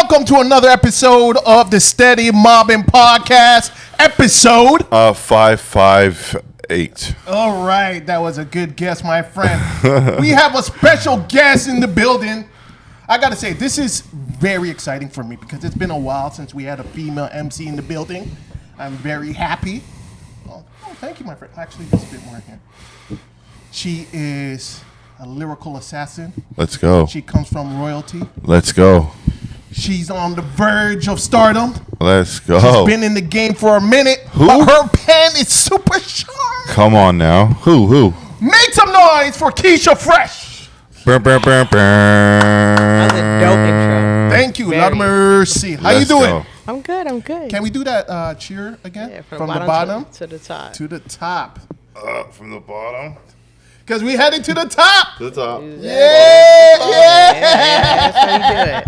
Welcome to another episode of the Steady Mobbin Podcast, episode 558. All right, that was a good guess, my friend. We have a special guest in the building. I gotta say, this is very exciting for me because it's been a while since we had a female MC in the building. I'm very happy. Oh, thank you, my friend. Actually, just a bit more here. She is a lyrical assassin. Let's go. She comes from royalty. Let's go. She's on the verge of stardom. Let's go. She's been in the game for a minute. Who? But her pen is super sharp. Come on now. Who? Make some noise for Keisha Fresh. Burr, burr, burr, burr. That was a dope intro. Thank you. Very. Lord of mercy. How Let's you doing? go. I'm good. Can we do that cheer again? Yeah, from the bottom to the top. to the top. From the bottom Because we headed to the top. to the top. Yeah. That's how you do it.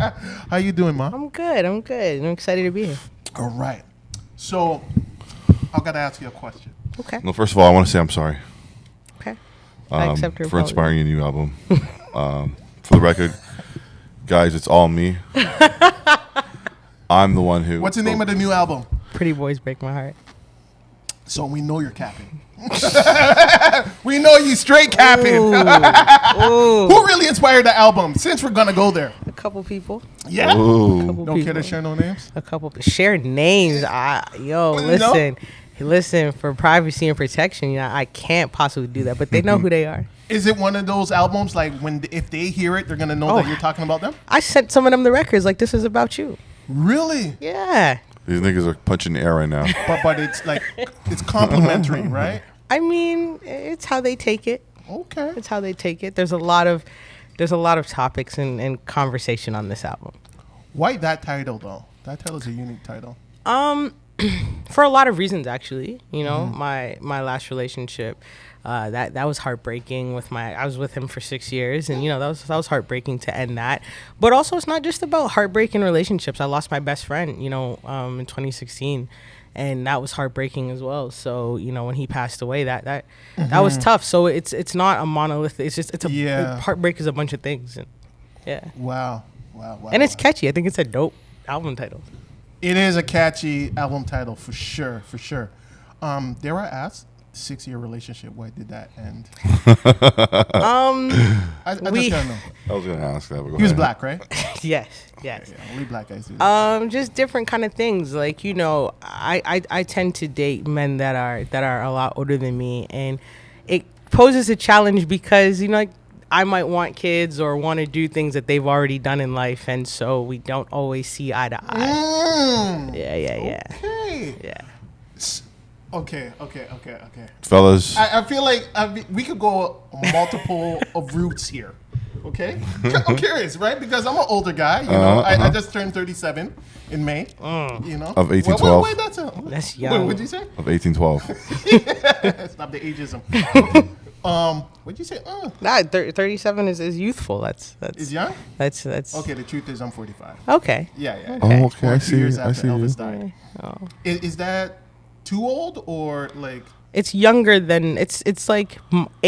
How you doing, Mom? I'm good. I'm excited to be here. All right. So, I got to ask you a question. Okay. Well, first of all, I want to say I'm sorry Okay. I accept your for apology. inspiring a new album. For the record, guys, it's all me. I'm the one who. What's the name of the new album? Pretty Boys Break My Heart. So we know you're capping. We know you straight capping. Ooh. Who really inspired the album? Since we're gonna go there. A couple people. Yeah. Ooh. Don't care to share no names. A couple. Share names. Listen. For privacy and protection, I can't possibly do that. But they know who they are. Is it one of those albums like if they hear it, they're gonna know that you're talking about them? I sent some of them the records. Like, this is about you. Really? Yeah. These niggas are punching the air right now. But it's like it's complimentary, right? I mean, it's how they take it. Okay. It's how they take it. There's a lot of topics and conversation on this album. Why that title though? That title is a unique title. For a lot of reasons, actually. You know, my last relationship, that was heartbreaking. I was with him for 6 years, and that was heartbreaking to end that. But also, it's not just about heartbreaking relationships. I lost my best friend, in 2016, and that was heartbreaking as well. So when he passed away, that was tough. So it's not a monolith. Heartbreak is a bunch of things. And, yeah. Wow. And it's catchy. I think it's a dope album title. It is a catchy album title for sure. Dare I ask, 6-year relationship, why did that end? I just gotta know. I was gonna ask that. But go He was ahead. black, right? Yes. Yeah, only black guys do that. Just different kind of things. Like, I tend to date men that are a lot older than me, and it poses a challenge because I might want kids or want to do things that they've already done in life, and so we don't always see eye to eye. Yeah. Okay. Yeah. Okay. Fellas. I feel like we could go multiple of routes here. Okay, I'm curious, right? Because I'm an older guy. I just turned 37 in May. Of 1812. Wait, That's young. What'd you say? Of 1812. Stop the ageism. What'd you say? Nah, 37 is youthful. That's Is young? That's Okay, the truth is I'm 45. Okay. Yeah. Oh, okay. I 2 see. years I after see. Elvis died. Oh. Is that too old or like? It's younger than it's like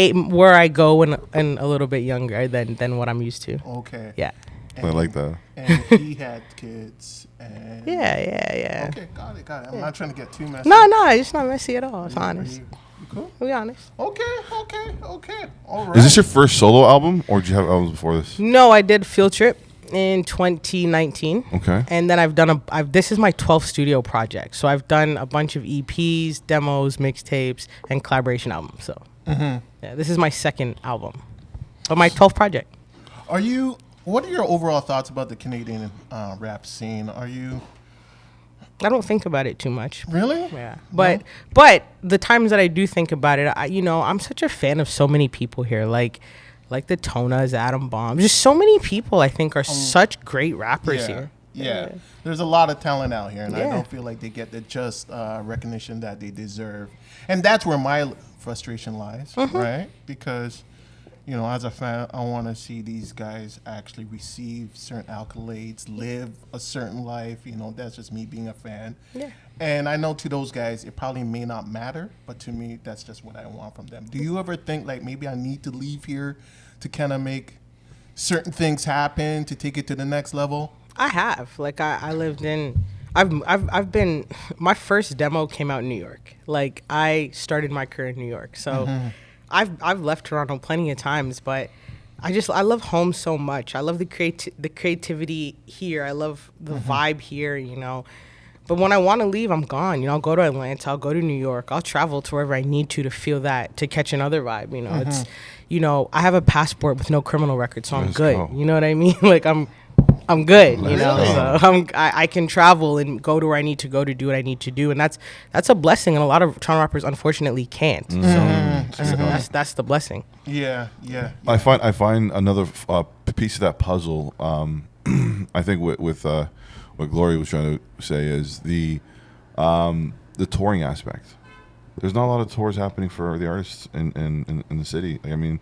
where I go and a little bit younger than what I'm used to. Okay. Yeah. I like that. And he had kids. And Yeah. Okay, got it. I'm not trying to get too messy. No, it's not messy at all. It's honest. You cool? We'll be honest. Okay. All right. Is this your first solo album, or did you have albums before this? No, I did Field Trip in 2019. Okay. And then this is my 12th studio project. So I've done a bunch of EPs, demos, mixtapes, and collaboration albums. So yeah, this is my second album, but my 12th project. What are your overall thoughts about the Canadian rap scene? I don't think about it too much. Really? Yeah. But the times that I do think about it, I'm such a fan of so many people here. Like the Tonas, Adam Bomb. Just so many people I think are such great rappers here. Yeah. There's a lot of talent out here, and I Yeah. don't feel like they get the just recognition that they deserve. And that's where my frustration lies, right? Because, as a fan, I want to see these guys actually receive certain accolades, live a certain life. That's just me being a fan. Yeah. And I know to those guys, it probably may not matter, but to me, that's just what I want from them. Do you ever think, like, maybe I need to leave here to kind of make certain things happen, to take it to the next level? I have. Like I lived in. I've been. My first demo came out in New York. Like I started my career in New York. So I've left Toronto plenty of times, but I love home so much. I love the creativity here. I love the vibe here. You know. But when I want to leave, I'm gone. You know, I'll go to Atlanta. I'll go to New York. I'll travel to wherever I need to feel that, to catch another vibe. You know, it's, you know, I have a passport with no criminal record, so I'm good. You know what I mean? Like I'm good. You know, so I can travel and go to where I need to go to do what I need to do, and that's a blessing. And a lot of Toronto rappers unfortunately can't. So that's the blessing. Yeah. I find another piece of that puzzle. I think with what Glory was trying to say is the touring aspect. There's not a lot of tours happening for the artists in the city. Like, I mean,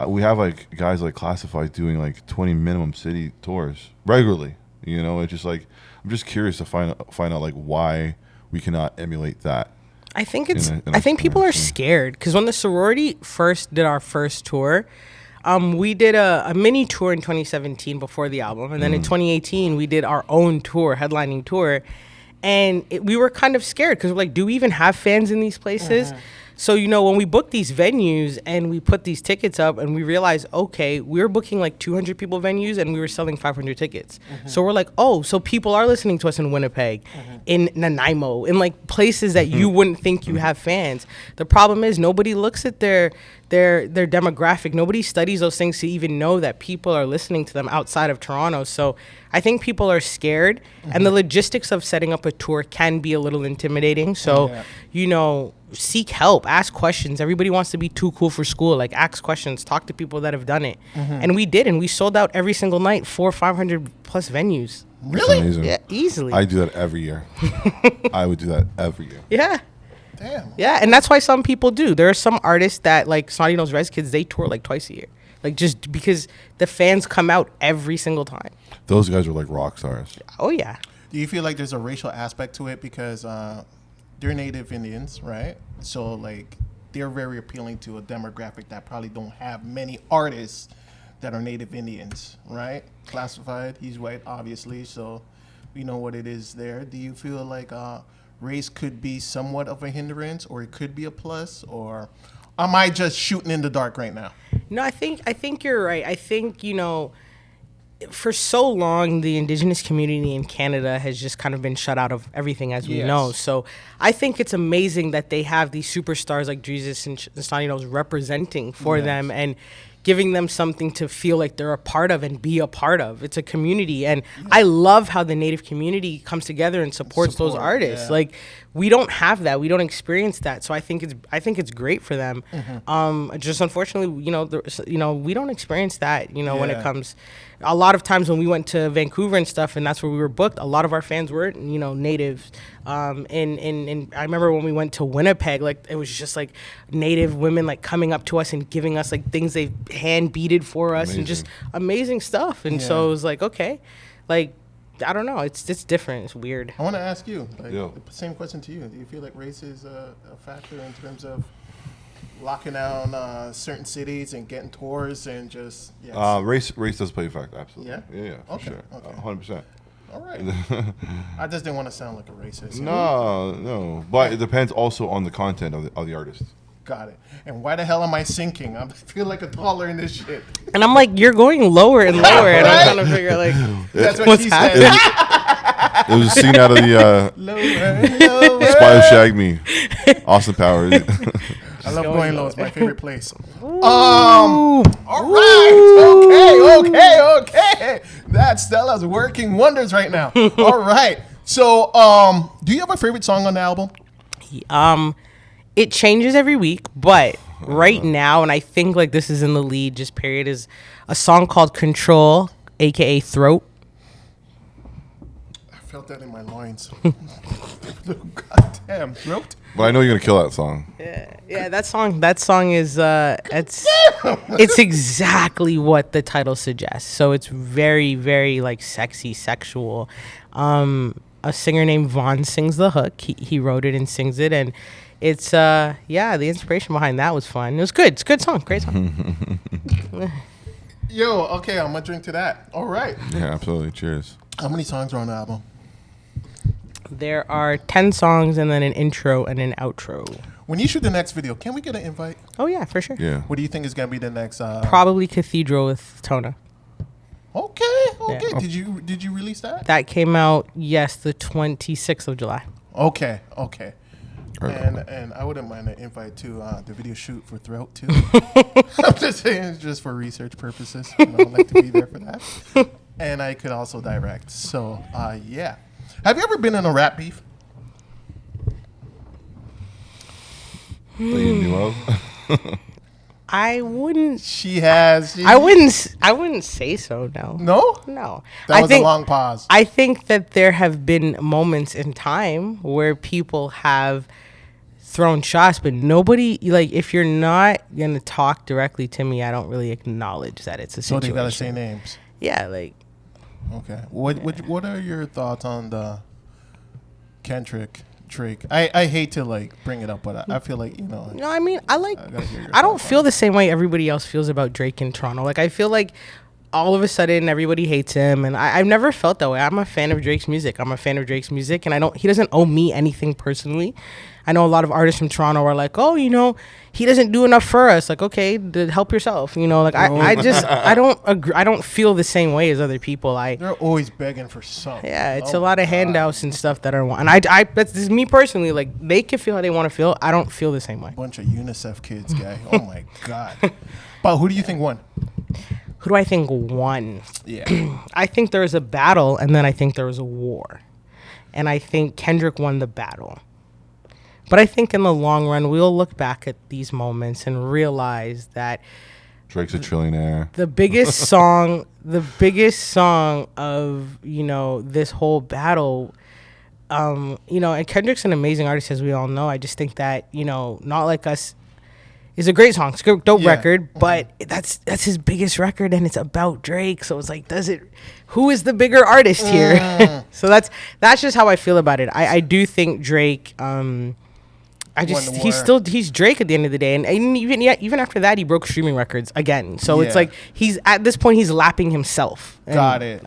we have like guys like Classified doing like 20 minimum city tours regularly. You know, it's just like I'm just curious to find out like why we cannot emulate that. I think I think people are scared because when the Sorority first did our first tour. We did a mini tour in 2017 before the album. And then in 2018, we did our own tour, headlining tour. And we were kind of scared because we're like, do we even have fans in these places? So, you know, when we booked these venues and we put these tickets up and we realized, okay, we were booking like 200 people venues and we were selling 500 tickets. So we're like, oh, so people are listening to us in Winnipeg, in Nanaimo, in like places that you wouldn't think you have fans. The problem is nobody looks at their demographic. Nobody studies those things to even know that people are listening to them outside of Toronto. So I think people are scared and the logistics of setting up a tour can be a little intimidating. So, you know, seek help, ask questions. Everybody wants to be too cool for school. Like, ask questions, talk to people that have done it. And we did, and we sold out every single night, 400 or 500 plus venues. Really? Yeah, easily. I do that every year. I would do that every year. Yeah. Damn. Yeah, and that's why some people do. There are some artists that, like Snotty Nose Res Kids, they tour like twice a year. Like, just because the fans come out every single time. Those guys are like rock stars. Oh, yeah. Do you feel like there's a racial aspect to it because they're Native Indians, right? So, like, they're very appealing to a demographic that probably don't have many artists that are Native Indians, right? Classified, he's white, obviously, so we know what it is there. Do you feel like race could be somewhat of a hindrance, or it could be a plus, or am I just shooting in the dark right now? No, I think you're right. I think, you know, for so long, the Indigenous community in Canada has just kind of been shut out of everything, as we know. So I think it's amazing that they have these superstars like Jesus and Snotty Nose representing for them and giving them something to feel like they're a part of and be a part of. It's a community. And I love how the Native community comes together and supports those artists. Yeah. Like, we don't have that. We don't experience that. So I think it's great for them. Just unfortunately, you know, we don't experience that, you know, when it comes. A lot of times when we went to Vancouver and stuff, and that's where we were booked, a lot of our fans were, you know, natives. And I remember when we went to Winnipeg, like, it was just like Native women like coming up to us and giving us like things they hand beaded for us and just amazing stuff. And so it was like, okay, like, I don't know, it's different. It's weird. I want to ask you, like, the same question to you. Do you feel like race is a factor in terms of locking down certain cities and getting tours and just race does play a factor, absolutely. Yeah, for sure, 100%. All right. I just didn't want to sound like a racist. No, but it depends also on the content of the artist. Got it. And why the hell am I sinking? I feel like a toddler in this shit. And I'm like, you're going lower and lower, and I'm trying to figure like, that's what she said. It was a scene out of the lower. Spy Who Shagged Me, Austin Powers. I love going low. It's my favorite place. All right. Okay. That Stella's working wonders right now. All right. So, do you have a favorite song on the album? It changes every week, but right now, and I think like this is in the lead, just period, is a song called Control, aka Throat. I felt that in my loins. Goddamn, Throat. But I know you're gonna kill that song. Yeah, that song is it's exactly what the title suggests. So it's very, very like sexy, sexual. A singer named Vaughn sings the hook. He wrote it and sings it, and it's the inspiration behind that was fun. It was good. It's a good song, great song. Yo, okay, I'm gonna drink to that. All right. Yeah, absolutely. Cheers. How many songs are on the album? There are 10 songs and then an intro and an outro. When you shoot the next video, can we get an invite? Oh, yeah, for sure. Yeah. What do you think is going to be the next? Probably Cathedral with Tona. Okay. Yeah. Did you release that? That came out, yes, the 26th of July. Okay. Right. And I wouldn't mind an invite to the video shoot for Throat too. I'm just saying, it's just for research purposes. I'd like to be there for that. And I could also direct. So, yeah. Have you ever been in a rap beef? That you knew of? I wouldn't. She has. I wouldn't say so. No. No. That was a long pause. I think that there have been moments in time where people have thrown shots, but nobody, like, if you're not gonna talk directly to me, I don't really acknowledge that it's a So situation. they gotta say names. Yeah, like. Okay. What are your thoughts on the Kendrick Drake? I hate to like bring it up, but I feel like No, I mean, I gotta hear your don't thoughts feel on the same way everybody else feels about Drake in Toronto. Like, I feel like all of a sudden everybody hates him, and I've never felt that way. I'm a fan of Drake's music. And he doesn't owe me anything personally. I know a lot of artists from Toronto are like, oh, he doesn't do enough for us. Like, okay, help yourself. Like, I don't agree. I don't feel the same way as other people. They're always begging for something. Yeah, it's a lot of handouts and stuff that are, and that's just me personally. Like, they can feel how they want to feel. I don't feel the same way. Bunch of UNICEF kids, guy. Oh my god. But who do you think won? Who do I think won? Yeah. I think there was a battle, and then I think there was a war. And I think Kendrick won the battle. But I think in the long run, we'll look back at these moments and realize that Drake's a trillionaire. the biggest song of, this whole battle, and Kendrick's an amazing artist, as we all know. I just think that, Not Like Us is a great song. It's a dope record, but that's his biggest record, and it's about Drake. So it's like, who is the bigger artist here? So that's just how I feel about it. I do think Drake, he's Drake at the end of the day, and even after that, he broke streaming records again. So it's like at this point he's lapping himself. Got it.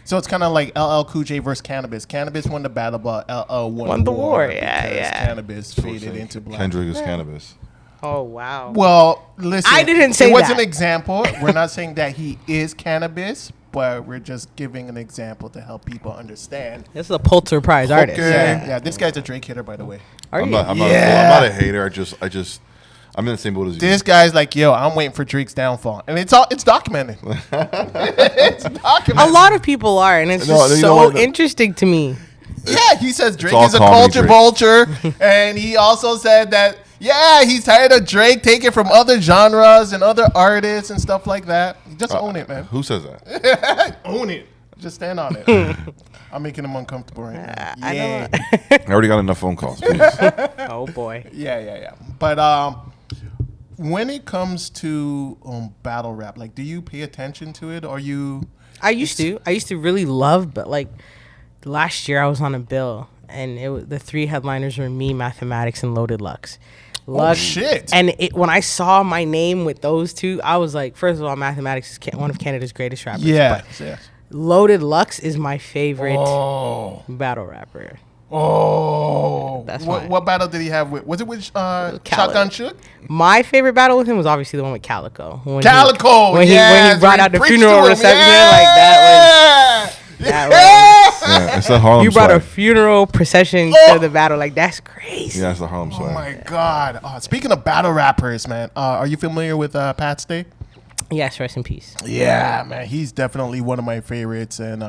So it's kind of like LL Cool J versus Cannabis. Cannabis won the battle, but LL won the war. Yeah. Cannabis faded into black. Kendrick is cannabis. Oh wow. Well, listen, I didn't say it was that. an example. We're not saying that he is cannabis, but we're just giving an example to help people understand. This is a Pulitzer Prize artist. Yeah, this guy's a Drake hitter, by the way. I'm not a hater. I'm in the same boat as you. This guy's like, yo, I'm waiting for Drake's downfall, and it's documented. It's documented. A lot of people are, and it's interesting to me. Yeah, he says Drake all is a comedy, culture Drake. vulture, and he also said that he's tired of Drake taking from other genres and other artists and stuff like that. Just own it, man. Who says that? Own it. Just stand on it. I'm making him uncomfortable right now. I I already got enough phone calls. Please. Oh boy. Yeah. But when it comes to battle rap, like, do you pay attention to it, or you? I used to really love, but like last year I was on a bill, and the three headliners were me, Mathematics, and Loaded Lux. Oh shit! And when I saw my name with those two, I was like, first of all, Mathematics is one of Canada's greatest rappers. Yeah. Loaded Lux is my favorite battle rapper. Oh, That's what battle did he have with? Was it with Shotgun Shook? My favorite battle with him was obviously the one with Calico. When he brought out the funeral reception, like that was. It's the Harlem You brought swag. a funeral procession to the battle, like that's crazy. Yeah, it's the Harlem swag. Oh my god! Speaking of battle rappers, man, are you familiar with Pat Stay? Yes, rest in peace. Yeah, man, he's definitely one of my favorites, and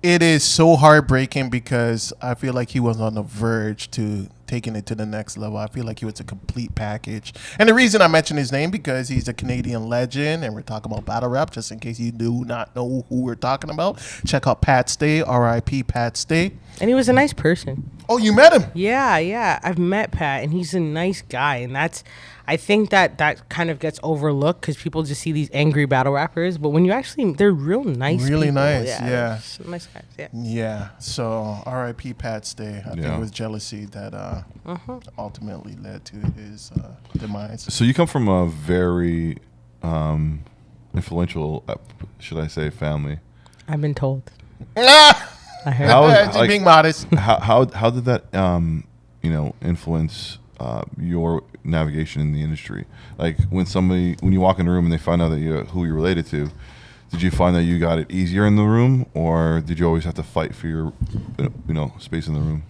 it is so heartbreaking because I feel like he was on the verge to taking it to the next level. I feel like he was a complete package. And the reason I mention his name, because he's a Canadian legend, and we're talking about battle rap, just in case you do not know who we're talking about. Check out Pat Stay, R.I.P. Pat Stay. And he was a nice person. Oh, you met him? Yeah. I've met Pat, and he's a nice guy, and I think that kind of gets overlooked because people just see these angry battle rappers, but when you actually, they're real nice. Really people. nice, yeah. Nice guys, yeah. Yeah. So R.I.P. Pat Stay. I think it was jealousy that ultimately led to his demise. So you come from a very influential, should I say, family. I've been told. I heard. Just being modest. How did that influence your navigation in the industry? Like when you walk in a room and they find out that who you're related to, did you find that you got it easier in the room, or did you always have to fight for your space in the room?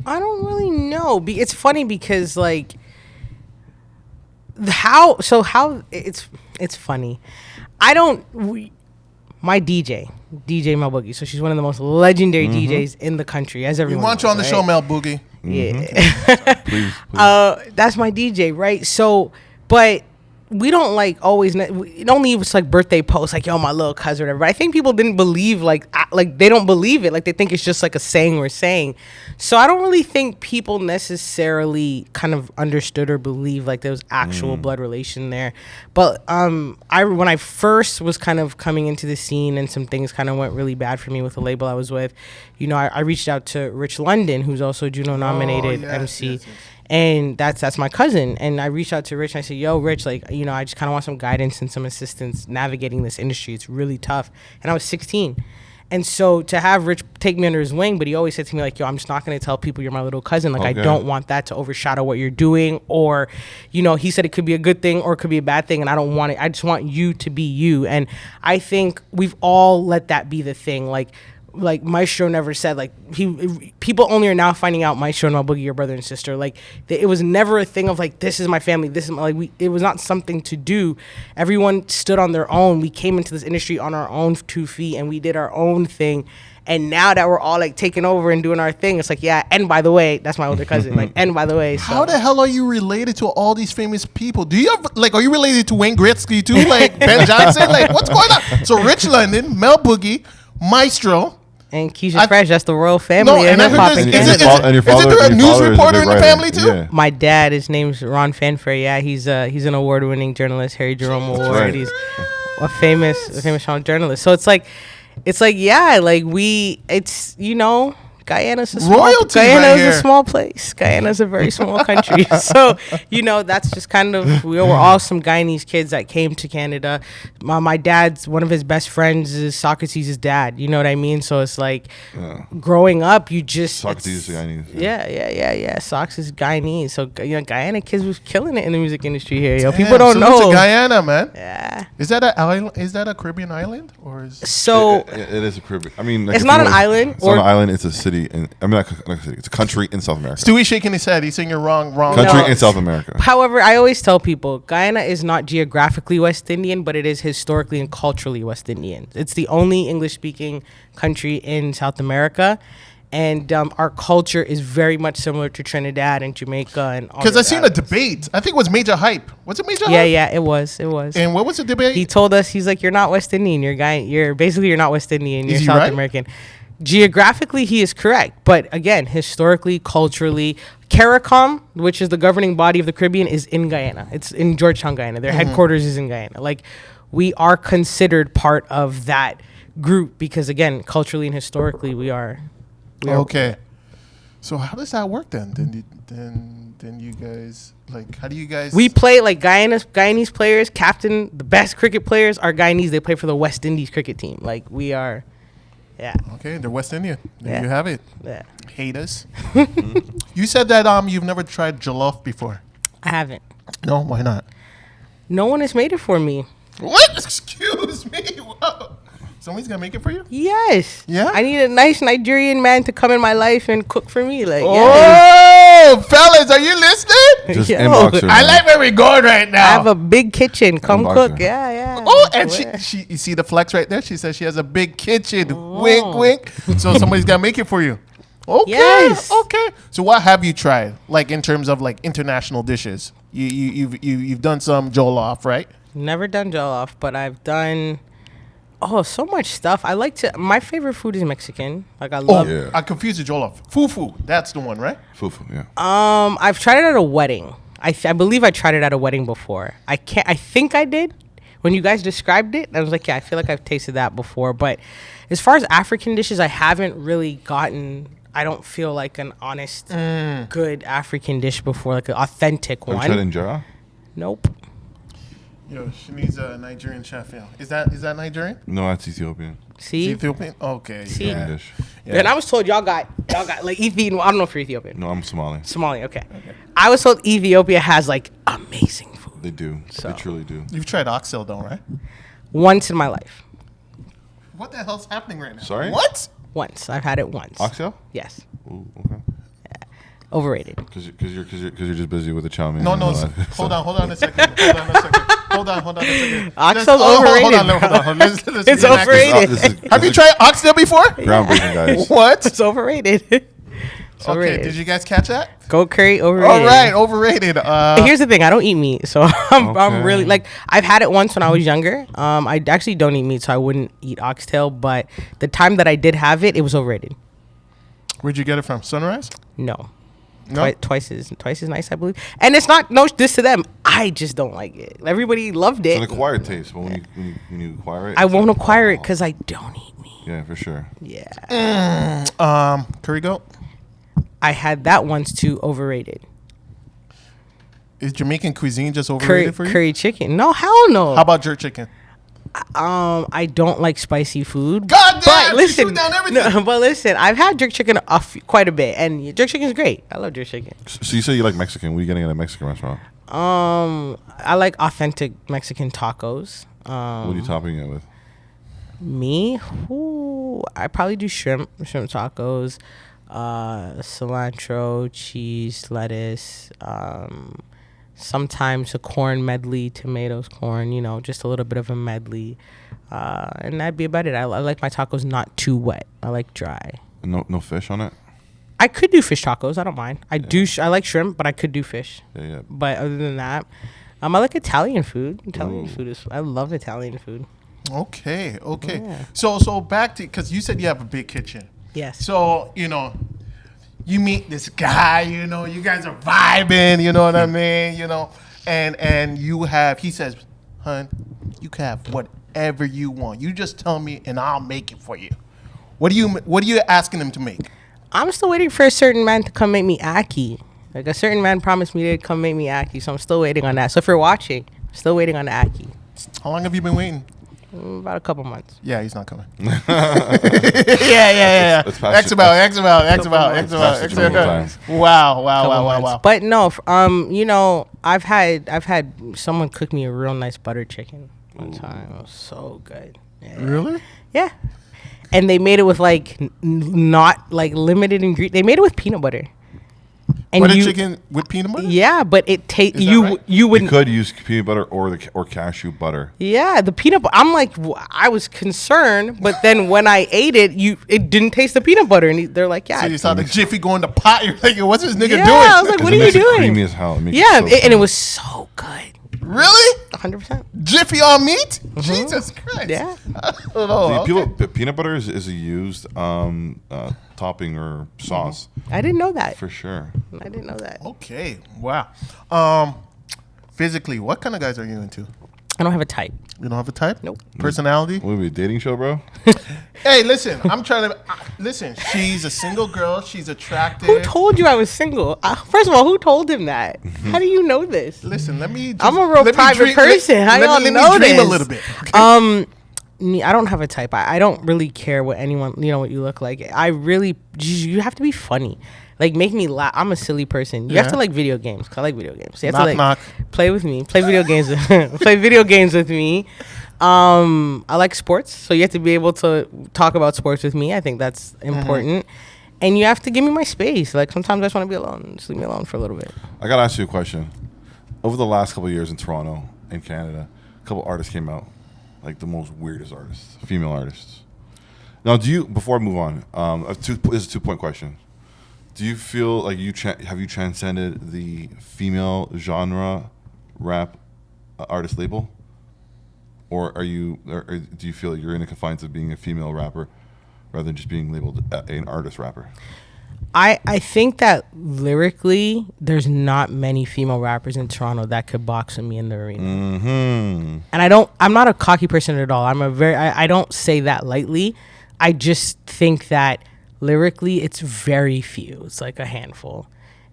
I don't really know. It's funny because like it's funny. My DJ Mel Boogie. So she's one of the most legendary DJs in the country, as everyone. We want you on the show, Mel Boogie. Yeah. Please. That's my DJ, right? So, but we don't like always. It only was like birthday posts, like yo, my little cousin, or whatever. But I think people didn't believe like they don't believe it. Like they think it's just like a saying we're saying. So I don't really think people necessarily kind of understood or believed like there was actual blood relation there. But when I first was kind of coming into the scene and some things kind of went really bad for me with the label I was with, I reached out to Rich London, who's also Juno nominated MC. Yes. And that's my cousin. And I reached out to Rich and I said, yo, Rich, like, I just kind of want some guidance and some assistance navigating this industry. It's really tough. And I was 16. And so to have Rich take me under his wing, but he always said to me, like, yo, I'm just not going to tell people you're my little cousin. Like, okay. I don't want that to overshadow what you're doing. Or, he said it could be a good thing or it could be a bad thing. And I don't want it. I just want you to be you. And I think we've all let that be the thing. Like Maestro never said, like, people only are now finding out Maestro and Mel Boogie, your brother and sister. Like, it was never a thing of like, this is my family, this is it was not something to do. Everyone stood on their own. We came into this industry on our own 2 feet and we did our own thing. And now that we're all like taking over and doing our thing, it's like, yeah, and by the way, that's my older cousin. Like, and by the way. So. How the hell are you related to all these famous people? Do you have, like, are you related to Wayne Gretzky too? Like, Ben Johnson? Like, what's going on? So Rich London, Mel Boogie, Maestro. And Keisha Fresh, that's the royal family. No, and I heard isn't there a news reporter in the family too? Yeah. My dad, his name's Ron Fanfare. Yeah, he's an award-winning journalist, Harry Jerome Award. Right. He's a famous journalist. So it's like, yeah, like it's Guyana's a small place. Guyana's a very small country. So, that's just kind of, we were all some Guyanese kids that came to Canada. My dad's, one of his best friends is Socrates' dad. You know what I mean? So it's like, growing up, you just... Socrates is Guyanese. Yeah. Sox is Guyanese. So, Guyana kids was killing it in the music industry here. Yo, people don't know. It's Guyana, man. Yeah. Is that an island? Is that a Caribbean island? Or is... So... It is a Caribbean. I mean... Like, it's not an island. It's not an island. It's a city. It's a country in South America. Stewie's shaking his head. He's saying you're wrong. Country in South America. However, I always tell people, Guyana is not geographically West Indian, but it is historically and culturally West Indian. It's the only English-speaking country in South America. And our culture is very much similar to Trinidad and Jamaica and all. Because I seen a debate. I think it was Major Hype. Was it Major Hype? Yeah, it was. And what was the debate? He told us, he's like, you're not West Indian. You're not West Indian. You're South American. Geographically, he is correct. But again, historically, culturally, CARICOM, which is the governing body of the Caribbean, is in Guyana. It's in Georgetown, Guyana. Their headquarters is in Guyana. Like, we are considered part of that group because, again, culturally and historically, we are. Okay. So how does that work then? Then you guys, like, how do you guys... We play, like, Guyanese players, captain, the best cricket players are Guyanese. They play for the West Indies cricket team. Like, we are... Yeah. Okay, they're West Indian. There you have it. Yeah. Haters. You said that you've never tried jollof before. I haven't. No, why not? No one has made it for me. What? Excuse me. Whoa. Somebody's gonna make it for you? Yes. Yeah. I need a nice Nigerian man to come in my life and cook for me. Like, fellas, are you listening? Just inbox her. I like where we're going right now. I have a big kitchen. Come cook. Yeah. Oh, and she, you see the flex right there? She says she has a big kitchen. Wink, wink. So somebody's gonna make it for you. Okay. Yes. Okay. So what have you tried? Like in terms of like international dishes? You've done some jollof, right? Never done jollof, but I've done so much stuff. My favorite food is Mexican. Like I love I confused the jollof. Fufu. That's the one, right? Fufu, yeah. I've tried it at a wedding. I believe I tried it at a wedding before. I think I did. When you guys described it, I was like, yeah, I feel like I've tasted that before. But as far as African dishes, I haven't really gotten, I don't feel like an honest, good African dish before, like an authentic one. Have you tried injera? Nope. Yo, she needs a Nigerian chef. Yo. Is that Nigerian? No, that's Ethiopian. See, Ethiopian? Okay. See? Ethiopian dish. Yeah. and I was told y'all got like Ethiopian. I don't know if you're Ethiopian. No, I'm Somali. Somali. Okay. I was told Ethiopia has like amazing food. They do. So. They truly do. You've tried oxtail though, right? Once in my life. What the hell's happening right now? Sorry? What? Once. I've had it once. Oxtail? Yes. Ooh, okay. Overrated. Because you're just busy with the chow mein. No, and all that. hold on a second. Hold on a second. Oxtail's Hold overrated. on. Let's It's relax. overrated. This is Have you tried oxtail before? groundbreaking, guys? What? It's overrated. It's Okay, overrated. did you guys catch that? Goat curry overrated. All right, overrated. Here's the thing: I don't eat meat, so I'm Okay. really like I've had it once when I was younger. I actually don't eat meat, so I wouldn't eat oxtail. But the time that I did have it, it was overrated. Where'd you get it from? Sunrise? No, No. twice is nice, I believe. And it's not no this to them. I just don't like it. Everybody loved It's an it. acquired taste, but when you acquire it, I it's won't like, acquire it oh. because I don't eat meat. Yeah, for sure. Yeah, Curry goat. I had that once too. Overrated. Is Jamaican cuisine just overrated for you? Curry chicken. No, hell no. How about jerk chicken? I don't like spicy food. God damn, but you listen, shoot down everything. No, but listen, I've had jerk chicken quite a bit, and jerk chicken is great. I love jerk chicken. So you say you like Mexican. What are you getting at a Mexican restaurant? I like authentic Mexican tacos. What are you topping it with? Me, I probably do shrimp tacos, cilantro, cheese, lettuce. Sometimes a corn medley, tomatoes, corn, just a little bit of a medley. And that'd be about it. I like my tacos not too wet. I like dry. No fish on it. I could do fish tacos. I don't mind. I like shrimp, but I could do fish. Yeah. But other than that, I like Italian food. Ooh. I love Italian food. Okay. Yeah. So back to, because you said you have a big kitchen. Yes. So, you meet this guy, you guys are vibing, you know what I mean, and he says, hun, you can have whatever you want. You just tell me and I'll make it for you. What are you asking him to make? I'm still waiting for a certain man to come make me ackee. Like a certain man promised me to come make me ackee, so I'm still waiting on that. So if you're watching, I'm still waiting on the ackee. How long have you been waiting? About a couple months. Yeah, he's not coming. Let's pass X about. Wow. But no, I've had someone cook me a real nice butter chicken one time. It was so good. Yeah. Really? Yeah. And they made it with not limited ingredient. They made it with peanut butter. And Butter chicken with peanut butter? Yeah, but it tastes. Is that You right? you would. You could use peanut butter or cashew butter. Yeah, the peanut butter. I'm like, I was concerned, but then when I ate it, it didn't taste the peanut butter, and they're like, yeah. So you saw the Jiffy go in the pot. You're like, what's this nigga doing? I was like, 'Cause what it are you makes it doing? creamy as hell. It makes Yeah, it so and it was so good. Really? 100%. Jiffy on meat? Jesus Christ. Yeah. Peanut butter is a used topping or sauce I didn't know that. for sure. I didn't know that. Okay. Wow. Physically, what kind of guys are you into? I don't have a type. You don't have a type? Nope. Personality? What would be a dating show, bro? Hey, listen. I'm trying to listen. She's a single girl. She's attractive. Who told you I was single? First of all, who told him that? How do you know this? Listen, let me. I'm a real private person. How y'all let know me dream this? a little bit. Okay? Me, I don't have a type. I don't really care what anyone, what you look like. You have to be funny. Like, make me laugh. I'm a silly person. You have to like video games. 'Cause I like video games. You have to Knock. play with me. Play video games. Play video games with me. I like sports, so you have to be able to talk about sports with me. I think that's important. And you have to give me my space. Like, sometimes I just want to be alone. Just leave me alone for a little bit. I gotta ask you a question. Over the last couple of years in Toronto and Canada, a couple artists came out, like the most weirdest artists, female artists. Now, before I move on, this is a 2-point question. Do you feel like have you transcended the female genre rap artist label, or do you feel like you're in the confines of being a female rapper rather than just being labeled an artist rapper? I think that lyrically, there's not many female rappers in Toronto that could box with me in the arena. Mm-hmm. And I'm not a cocky person at all. I don't say that lightly. I just think that lyrically, it's very few. It's like a handful,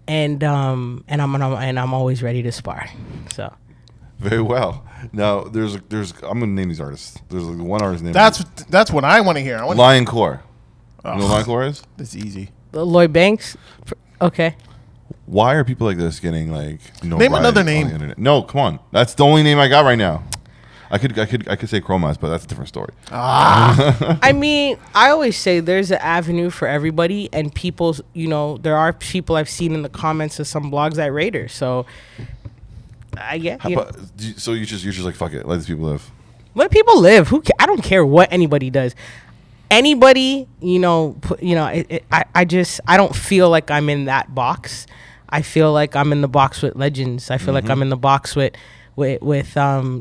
and I'm always ready to spar. So, Very well. Now, there's. I'm gonna name these artists. There's like one artist named. That's what I want to hear. Lion Core. You know what Lion Core is? That's easy. Lloyd Banks. Okay. Why are people like this getting like Name another name. on the internet? No, come on. That's the only name I got right now. I could say Chromas, but that's a different story. I mean, I always say there's an avenue for everybody, and people, there are people I've seen in the comments of some blogs that rate her. So I get. So you're just like, fuck it, let these people live. Let people live. I don't care what anybody does. Anybody, I don't feel like I'm in that box. I feel like I'm in the box with legends. I feel like I'm in the box with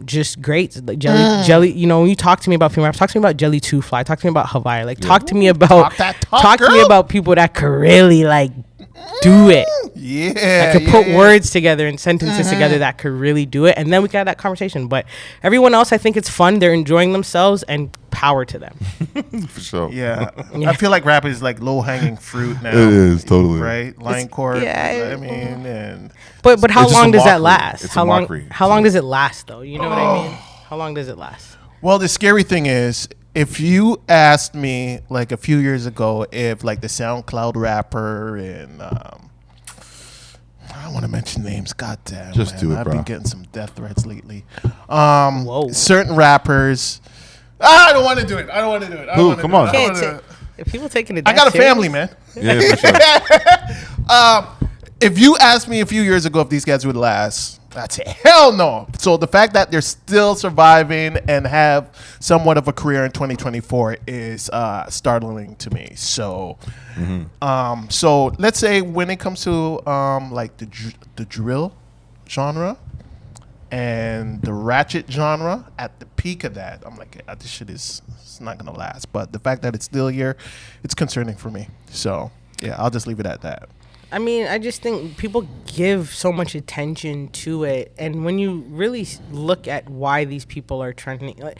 just greats like Jelly. When you talk to me about female rap, talk to me about Jelly 2 Fly, talk to me about Hawaii, like talk to me about people that could really like do it. Yeah, that could put words together and sentences together that could really do it, and then we can have that conversation. But everyone else, I think it's fun. They're enjoying themselves, and power to them. For sure. Yeah. I feel like rap is like low hanging fruit now. It is totally right. Lion Court. Yeah. I mean, and but how long does that last? It's how a long? mockery. How long does it last, though? You know what I mean? How long does it last? Well, the scary thing is, if you asked me like a few years ago if like the SoundCloud rapper and I don't want to mention names. God damn. Just man. do it, I've bro. been getting some death threats lately. Whoa. Certain rappers. I don't want to do it. Who? Come on. If people taking it, I got a family, man. Yeah, for sure. If you asked me a few years ago if these guys would last, I'd say hell no. So the fact that they're still surviving and have somewhat of a career in 2024 is startling to me. So, so let's say when it comes to like the drill genre and the ratchet genre, at the peak of that, I'm like, this shit it's not gonna last. But the fact that it's still here, it's concerning for me. So yeah, I'll just leave it at that. I mean, I just think people give so much attention to it, and when you really look at why these people are trending, like,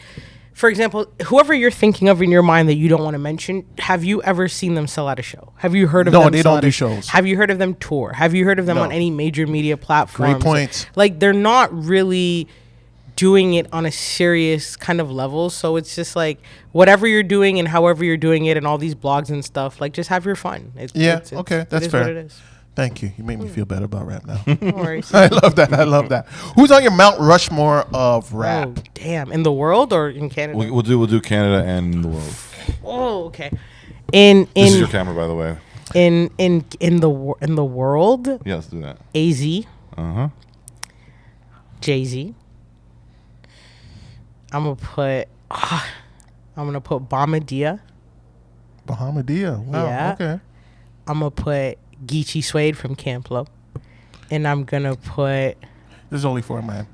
for example, whoever you're thinking of in your mind that you don't want to mention, have you ever seen them sell at a show? Have you heard of them? No, they don't do shows. Have you heard of them tour? Have you heard of them No. on any major media platforms? Great points. Like, they're not really doing it on a serious kind of level, so it's just like whatever you're doing and however you're doing it and all these blogs and stuff, like, just have your fun. Okay, that's fair. What it is. Thank you. You make me feel better about rap now. No worries. I love that. Who's on your Mount Rushmore of rap? Oh, damn. In the world or in Canada? We'll do Canada and the world. Oh, okay. This This is your camera, by the way. in the world, Yeah, let's do that. AZ, Jay-Z. I'm gonna put Bamadia. Bahamadia. Wow. Yeah. Okay. I'm gonna put Geechee Suede from Camp Lo, and I'm gonna put. There's only 4, man.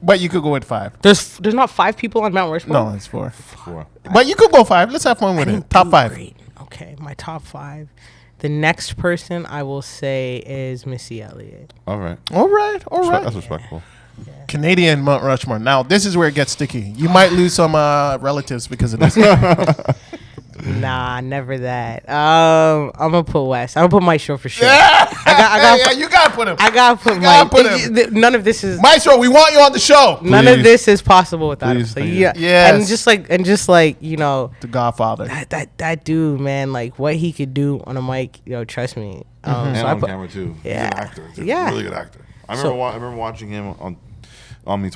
But you could go with 5. There's not 5 people on Mount Rushmore. No, it's 4. 4. But you could go 5. Let's have fun with it. Top 5. Great. Okay, my top 5. The next person I will say is Missy Elliott. All right. All right. That's respectful. Canadian Mount Rushmore. Now, this is where it gets sticky. You might lose some relatives because of this. Nah, never that. I'm gonna put West. I'm gonna put Maestro for sure. Yeah, I got. you gotta put him. I gotta put gotta Mike. put him. None of this is. Maestro, we want you on the show. None of this is possible without him. So Please, yeah, yes. and just like The Godfather. that dude, man, like what he could do on a mic, trust me. And So on camera too. Yeah. He's an actor. He's Yeah. a really good actor. I remember watching him on Omni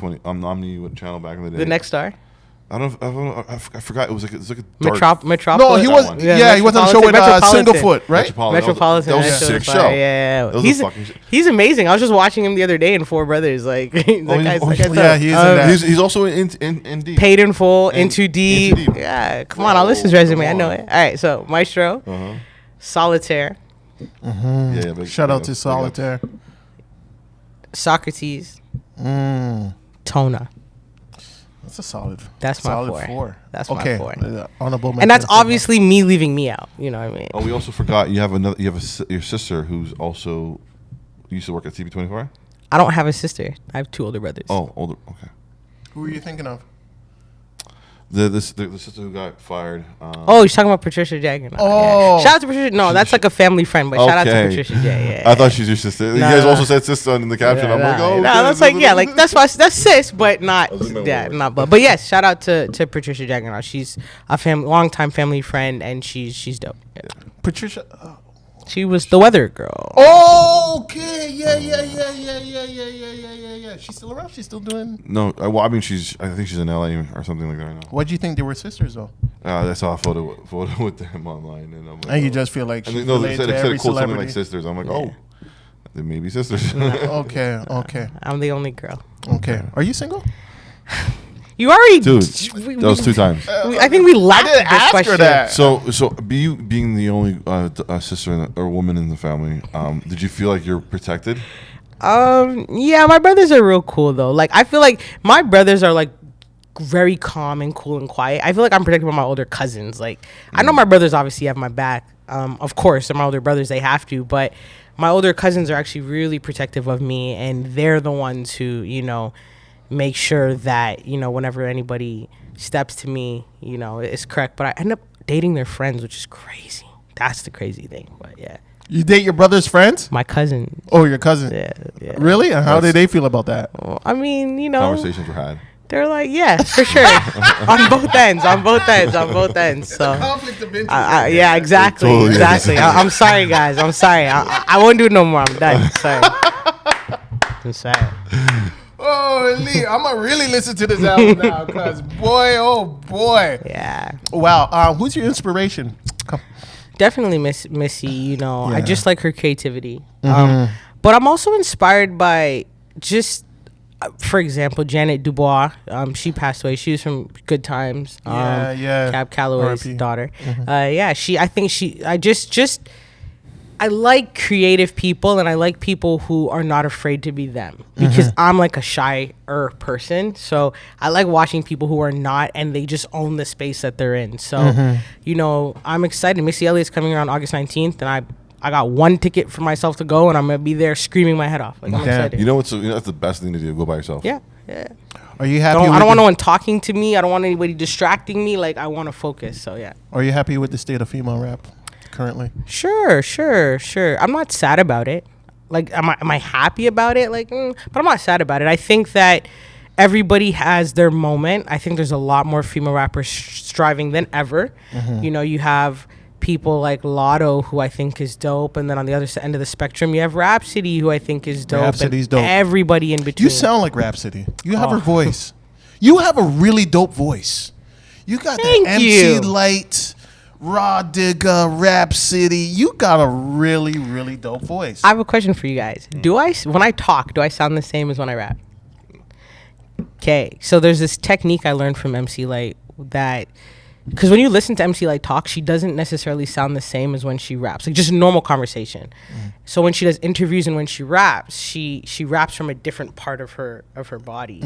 channel back in the day. The Next Star, I forgot. It was like a dark. Metropolis. No, he was. Yeah, he was on the show with Singlefoot, right? Metropolitan. That was a shit sick fire. show. Yeah. That was a fucking shit. He's amazing. I was just watching him the other day in Four Brothers. Like, Yeah, he's in that. He's also in deep. Paid in Full, And Into Deep. Into Deep. Yeah, come on, I'll list his resume. I know on. it. All right, so Maestro, Solitaire, Yeah, big- Shout out big to up. Solitaire. Socrates, Tona. That's a solid. That's my solid 4. That's my okay. 4. Honorable And that's mention. obviously me leaving me out. You know what I mean? Oh, we also forgot you have your sister who's also used to work at CB24. I don't have a sister. I have 2 older brothers. Oh, older. Okay. Who are you thinking of? The sister who got fired. Oh, you're talking about Patricia J. Oh. Shout out to Patricia. No, that's like a family friend, but shout out to Patricia J. I thought she's your sister. You guys also said sister in the caption. I'm like, oh. No, that's like, yeah, like that's sis, but not, not blood. But yes, shout out to Patricia J. She's a longtime family friend, and she's dope. Yeah. Patricia. She was the weather girl. Okay, yeah. She's still around. She's still doing. No, well, I mean, I think she's in LA or something like that right now. What do you think they were sisters though? I saw a photo with them online, and I'm like, and you just feel like she's they related to every something celebrity. like sisters. I'm like, oh, they may be sisters. Okay. I'm the only girl. Okay. Are you single? You already, dude. That was 2 times. I think we laughed at this question. That. So being the only sister or woman in the family, did you feel like you're protected? Yeah, my brothers are real cool though. Like I feel like my brothers are like very calm and cool and quiet. I feel like I'm protected by my older cousins. Like I know my brothers obviously have my back. Of course, they're my older brothers, they have to, but my older cousins are actually really protective of me, and they're the ones who, make sure that, whenever anybody steps to me, it's correct. But I end up dating their friends, which is crazy. That's the crazy thing. But yeah. You date your brother's friends? My cousin. Oh, your cousin. Yeah. Really? And how did they feel about that? Well, I mean, Conversations were had. They're like, yeah, for sure. on both ends. So, conflict of interest. yeah, exactly. Totally Exactly. I'm sorry, guys. I'm sorry. I won't do it no more. I'm done. Sorry. I'm sorry. Oh, Lee, I'm going to really listen to this album now because, boy, oh, boy. Yeah. Wow. Who's your inspiration? Come. Definitely Missy, I just like her creativity. Mm-hmm. But I'm also inspired by just, for example, Janet Dubois. She passed away. She was from Good Times. Yeah. Cab Calloway's R.I.P. daughter. I like creative people, and I like people who are not afraid to be them, because I'm like a shyer person. So I like watching people who are not, and they just own the space that they're in. So, I'm excited. Missy Elliott's coming around August 19th, and I got 1 ticket for myself to go, and I'm going to be there screaming my head off. Like, I'm excited. That's the best thing to do. Go by yourself. Yeah. Are you happy? I don't want no one talking to me. I don't want anybody distracting me. Like, I want to focus. So, yeah. Are you happy with the state of female rap currently? Sure. I'm not sad about it. Like, am I happy about it? Like, but I'm not sad about it. I think that everybody has their moment. I think there's a lot more female rappers striving than ever. You have people like Lotto, who I think is dope, and then on the other end of the spectrum, you have Rhapsody, who I think is dope. Rhapsody's dope. Everybody in between. You sound like Rhapsody. You have her voice. You have a really dope voice. You got the MC Light, Raw Digga, Rhapsody. You got a really, really dope voice. I have a question for you guys. When I talk, do I sound the same as when I rap? Okay, so there's this technique I learned from MC Light that, because when you listen to MC Light talk, she doesn't necessarily sound the same as when she raps, like just normal conversation. So when she does interviews and when she raps, she raps from a different part of her body.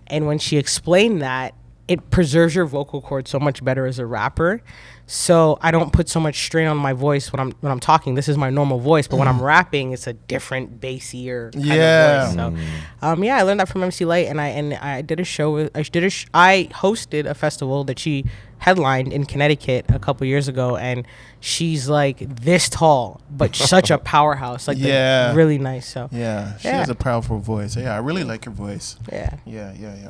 And when she explained that, it preserves your vocal cords so much better as a rapper. So I don't put so much strain on my voice when I'm talking. This is my normal voice, but when I'm rapping, it's a different bassier kind of voice. So I learned that from MC Light, and I did a show. I hosted a festival that she headlined in Connecticut a couple years ago, and she's like this tall, but such a powerhouse. Like really nice. So she has a powerful voice. Yeah, I really like her voice. Yeah.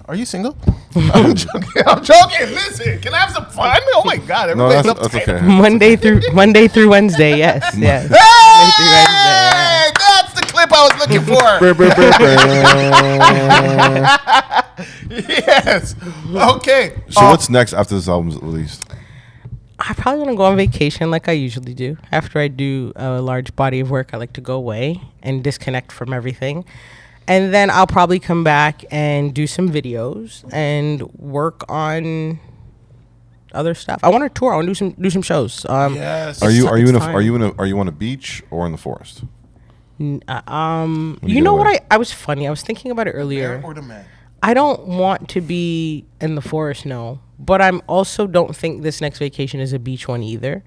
Are you single? I'm joking. Listen, can I have some fun? Oh my God, everybody's that's okay. Monday through Wednesday. Yes. Hey, that's the clip I was looking for. Yes. Okay. So what's next after this album's released? I probably want to go on vacation like I usually do. After I do a large body of work, I like to go away and disconnect from everything. And then I'll probably come back and do some videos and work on other stuff. I want to tour. I want to do some shows. Yes. Are you on a beach or in the forest? You know what? I was funny. I was thinking about it earlier. Bear or the man? I don't want to be in the forest, no. But I'm also don't think this next vacation is a beach one either.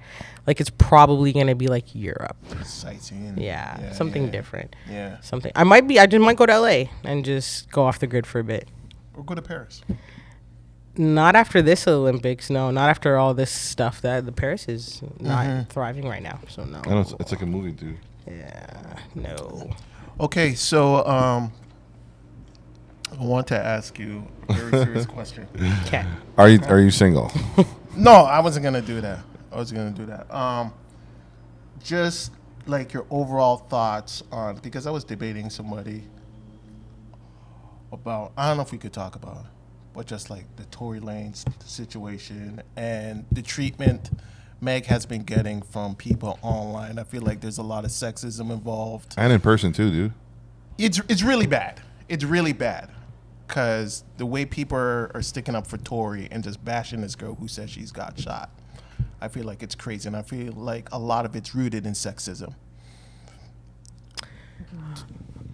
Like, it's probably going to be like Europe. Sightseeing. Yeah, something different. Yeah. Something. I might go to LA and just go off the grid for a bit. Or go to Paris. Not after this Olympics, no. Not after all this stuff. That the Paris is not thriving right now, so no. I know it's like a movie, dude. Yeah, no. Okay, so I want to ask you a very serious question. Okay. Are you single? No, I wasn't gonna do that. Just like your overall thoughts on, because I was debating somebody about, I don't know if we could talk about it, but just like the Tory Lanez situation and the treatment Meg has been getting from people online. I feel like there's a lot of sexism involved. And in person too, dude. It's really bad. It's really bad. Because the way people are sticking up for Tory and just bashing this girl who says she's got shot, I feel like it's crazy. And I feel like a lot of it's rooted in sexism.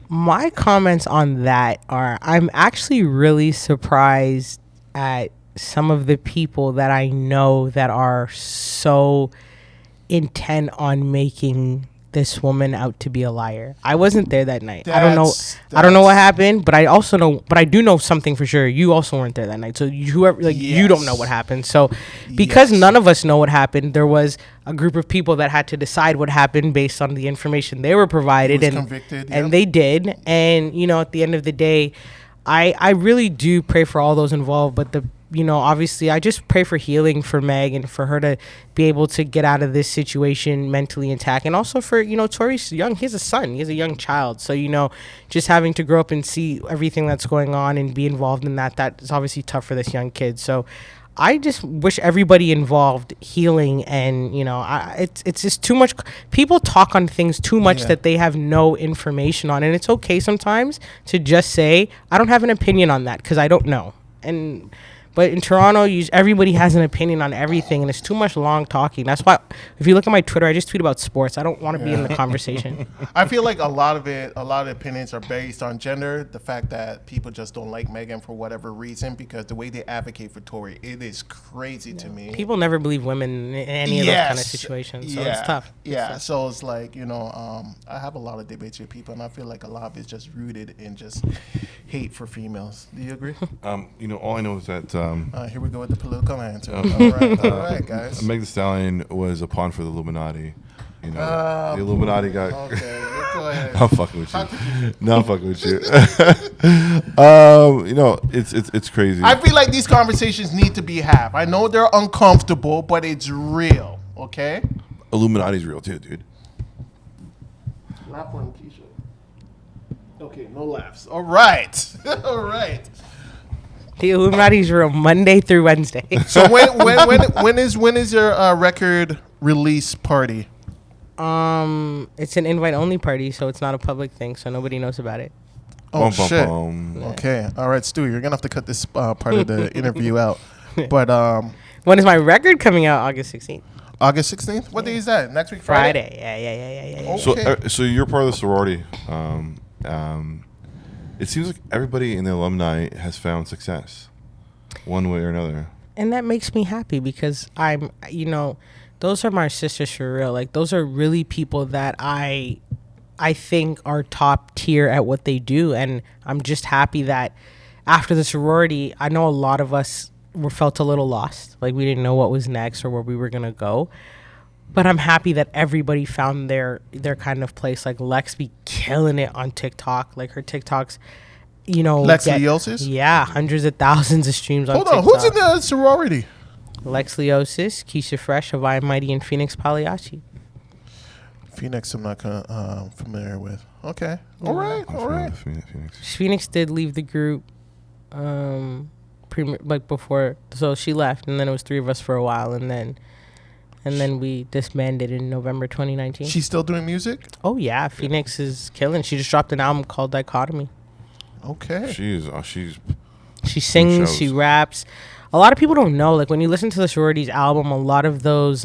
My comments on that are, I'm actually really surprised at some of the people that I know that are so intent on making this woman out to be a liar. I wasn't there that night. I don't know what happened, but I do know something for sure. You also weren't there that night. So whoever, like, you don't know what happened. So because none of us know what happened, there was a group of people that had to decide what happened based on the information they were provided, and they did. And at the end of the day, I really do pray for all those involved, but obviously I just pray for healing for Meg and for her to be able to get out of this situation mentally intact. And also for, Tory's young, he has a son, he has a young child. So, just having to grow up and see everything that's going on and be involved in that is obviously tough for this young kid. So I just wish everybody involved healing, and, it's just too much. People talk on things too much that they have no information on. And it's okay sometimes to just say, I don't have an opinion on that because I don't know. But in Toronto, everybody has an opinion on everything, and it's too much long talking. That's why, if you look at my Twitter, I just tweet about sports. I don't want to be in the conversation. I feel like a lot of opinions are based on gender. The fact that people just don't like Meghan for whatever reason, because the way they advocate for Tory, it is crazy to me. People never believe women in any of those kind of situations, so it's tough. So it's like, I have a lot of debates with people, and I feel like a lot of it's just rooted in just hate for females. Do you agree? All I know is that here we go with the political answer. All right, guys. Meg Thee Stallion was a pawn for the Illuminati. The Illuminati got. Okay, go ahead. I'm fucking with you. No, I'm fucking with you. It's crazy. I feel like these conversations need to be had. I know they're uncomfortable, but it's real. Okay. Illuminati's real too, dude. Laugh on Keisha. Okay, no laughs. All right. All right. The Illuminati's real Monday through Wednesday. So when is your record release party? It's an invite only party, so it's not a public thing, so nobody knows about it. Oh shit. Okay. All right, Stu, you're gonna have to cut this part of the interview out. But when is my record coming out? August 16th. August 16th? What day is that? Next week, Friday? Yeah. Okay. So you're part of the sorority. It seems like everybody in the alumni has found success, one way or another. And that makes me happy because I'm, those are my sisters for real. Like, those are really people that I think are top tier at what they do. And I'm just happy that after the sorority, I know a lot of us felt a little lost. Like, we didn't know what was next or where we were going to go. But I'm happy that everybody found their kind of place. Like, Lex be killing it on TikTok. Like, her TikToks, Lex Leosis? Yeah, hundreds of thousands of streams on TikTok. Hold on, who's in the sorority? Lex Leosis, Keisha Fresh, Hawaii Mighty, and Phoenix Pagliacci. Phoenix I'm not familiar with. Okay. All right. Phoenix did leave the group before. So she left, and then it was three of us for a while, and then we disbanded in November 2019. She's still doing music? Oh, yeah. Phoenix is killing. She just dropped an album called Dichotomy. Okay. She sings, she raps. A lot of people don't know. Like, when you listen to the sorority's album, a lot of those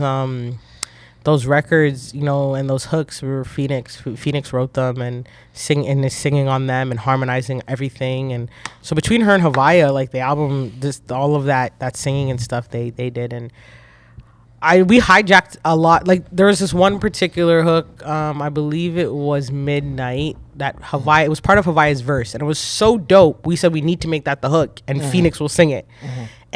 records, and those hooks were Phoenix. Phoenix wrote them and is singing on them and harmonizing everything. And so between her and Hawaii, like, the album, all of that singing and stuff they did. And we hijacked a lot. Like, there was this one particular hook, I believe it was Midnight, that it was part of Hawaii's verse, and it was so dope. We said we need to make that the hook, and Phoenix will sing it.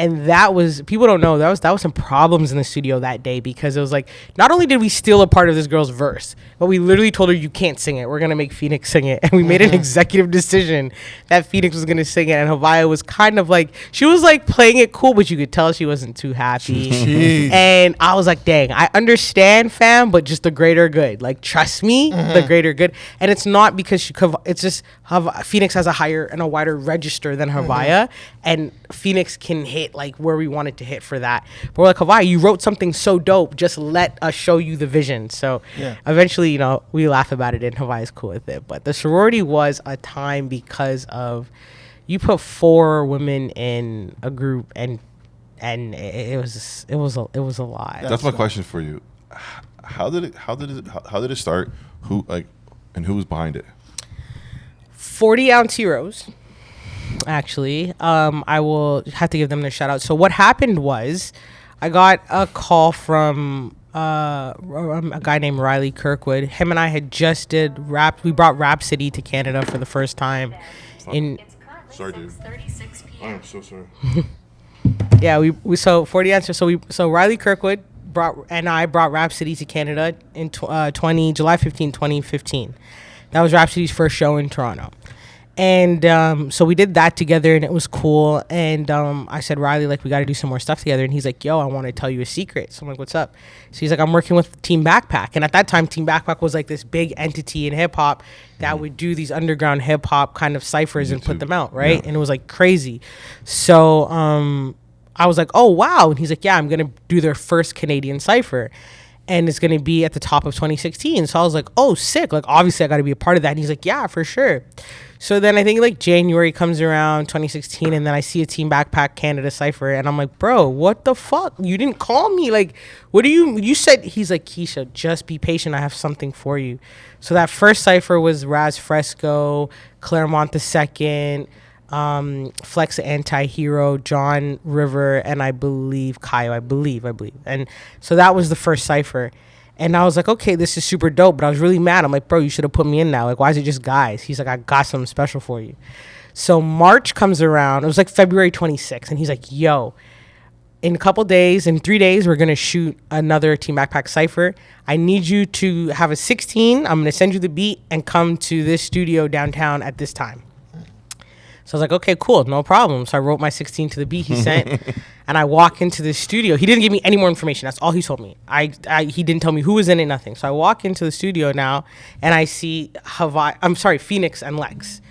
And that was, people don't know, that was some problems in the studio that day, because it was like, not only did we steal a part of this girl's verse, but we literally told her, you can't sing it. We're going to make Phoenix sing it. And we made an executive decision that Phoenix was going to sing it. And Havaya was kind of like, she was like playing it cool, but you could tell she wasn't too happy. Jeez. And I was like, dang, I understand, fam, but just the greater good. Like, trust me, the greater good. And it's not because it's just Phoenix has a higher and a wider register than Havaya. And Phoenix can hit like where we wanted to hit for that. But we're like, Havaya, you wrote something so dope. Just let us show you the vision. So eventually, we laugh about it and Havaya's cool with it. But the sorority was a time because of, you put 4 women in a group and it was a lot. That's my question for you. How did it start? Who and who was behind it? 40-ounce heroes. Actually, I will have to give them their shout out. So what happened was, I got a call from a guy named Riley Kirkwood. Him and I had just did rap. We brought Rhapsody to Canada for the first time. Sorry, dude. I am so sorry. Yeah, we so 40 answers. So Riley Kirkwood brought Rhapsody to Canada in July 15, 2015. That was Rhapsody's first show in Toronto. And so we did that together, and it was cool. And I said, Riley, like, we got to do some more stuff together. And he's like, yo, I want to tell you a secret. So I'm like, what's up? So he's like, I'm working with Team Backpack. And at that time, Team Backpack was like this big entity in hip hop that would do these underground hip hop kind of ciphers and put them out, right? Yeah. And it was like crazy. So I was like, oh, wow. And he's like, yeah, I'm going to do their first Canadian cipher. And it's going to be at the top of 2016. So I was like, oh, sick. Like, obviously, I got to be a part of that. And he's like, yeah, for sure. So then I think like January comes around 2016, and then I see a Team Backpack Canada cipher, and I'm like, bro, what the fuck? You didn't call me. Like, what do you said? He's like, Keisha, just be patient. I have something for you. So that first cipher was Raz Fresco, Claremont II, Flex Anti-Hero, John River, and I believe Kaio. I believe. And so that was the first cipher. And I was like, okay, this is super dope. But I was really mad. I'm like, bro, you should have put me in now. Like, why is it just guys? He's like, I got something special for you. So March comes around. It was like February 26th. And he's like, yo, in a couple days, in 3 days, we're going to shoot another Team Backpack cipher. I need you to have a 16. I'm going to send you the beat and come to this studio downtown at this time. So I was like, okay, cool, no problem. So I wrote my 16 to the beat he sent, and I walk into the studio. He didn't give me any more information. That's all he told me. He didn't tell me who was in it, nothing. So I walk into the studio now, and I see Phoenix and Lex.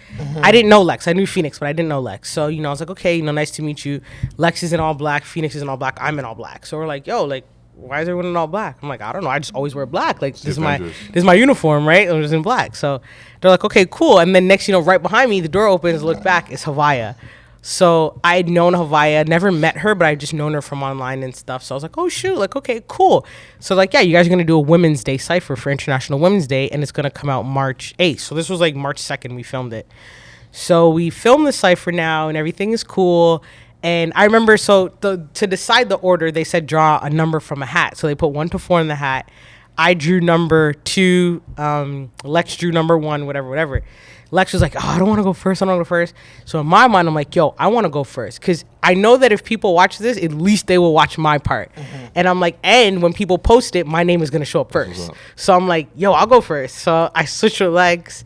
I didn't know Lex. I knew Phoenix, but I didn't know Lex. So, I was like, okay, nice to meet you. Lex is in all black. Phoenix is in all black. I'm in all black. So we're like, yo, like, why is everyone in all black? I'm like, I don't know. I just always wear black. Like, this is my uniform, right? It was in black. So they're like, okay, cool. And then next, right behind me, the door opens, look back, it's Havaya. So I had known Havaya, never met her, but I just known her from online and stuff. So I was like, oh, shoot, like, okay, cool. So like, yeah, you guys are going to do a Women's Day cipher for International Women's Day, and it's going to come out March 8th. So this was like March 2nd we filmed it. So we filmed the cipher now, and everything is cool. And I remember, to decide the order, they said draw a number from a hat. So they put 1 to 4 in the hat. I drew number 2. Lex drew number 1, whatever. Lex was like, oh, I don't want to go first. So in my mind, I'm like, yo, I want to go first. Because I know that if people watch this, at least they will watch my part. And I'm like, and when people post it, my name is going to show up first. So I'm like, yo, I'll go first. So I switched with Lex.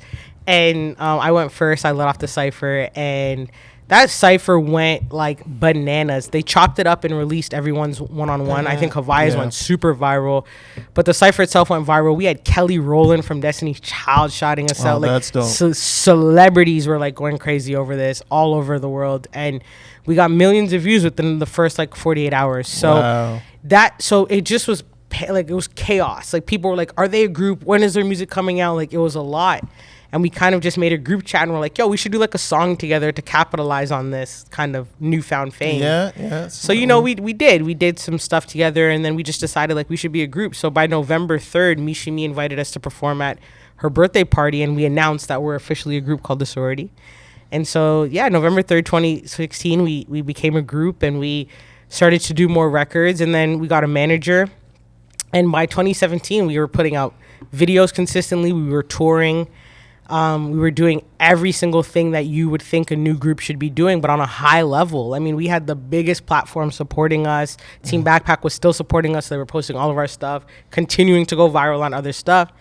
And I went first. I let off the cipher. And that cipher went like bananas. They chopped it up and released everyone's one-on-one. I think Havaya's went super viral. But the cipher itself went viral. We had Kelly Rowland from Destiny's Child shouting us out. Like, that's dope. Celebrities were like going crazy over this all over the world. And we got millions of views within the first like 48 hours. So so it just was like, it was chaos. Like, people were like, are they a group? When is their music coming out? Like, it was a lot. And we kind of just made a group chat, and we're like, yo, we should do like a song together to capitalize on this kind of newfound fame. Yeah. So, we did some stuff together, and then we just decided like we should be a group. So by November 3rd, Mishimi invited us to perform at her birthday party, and we announced that we're officially a group called the Sorority. And so, yeah, November 3rd, 2016, we became a group, and we started to do more records, and then we got a manager. And by 2017, we were putting out videos consistently. We were touring. We were doing every single thing that you would think a new group should be doing, but on a high level. I mean, we had the biggest platform supporting us. Team Backpack was still supporting us. They were posting all of our stuff, continuing to go viral on other stuff.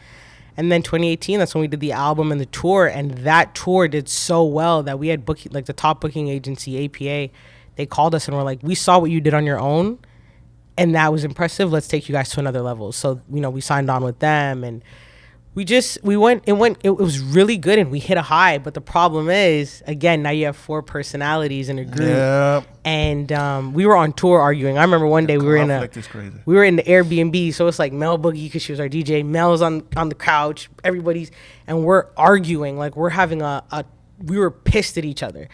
And then 2018, that's when we did the album and the tour. And that tour did so well that we had booking, like the top booking agency, APA, they called us and were like, we saw what you did on your own, and that was impressive. Let's take you guys to another level. So, you know, we signed on with them, and it was really good, and we hit a high. But the problem is, again, now you have 4 personalities in a group. Yep. And we were on tour arguing. I remember one day we were in the Airbnb. So it's like Mel Boogie, because she was our DJ. Mel's on the couch. And we're arguing. Like, we're having we were pissed at each other.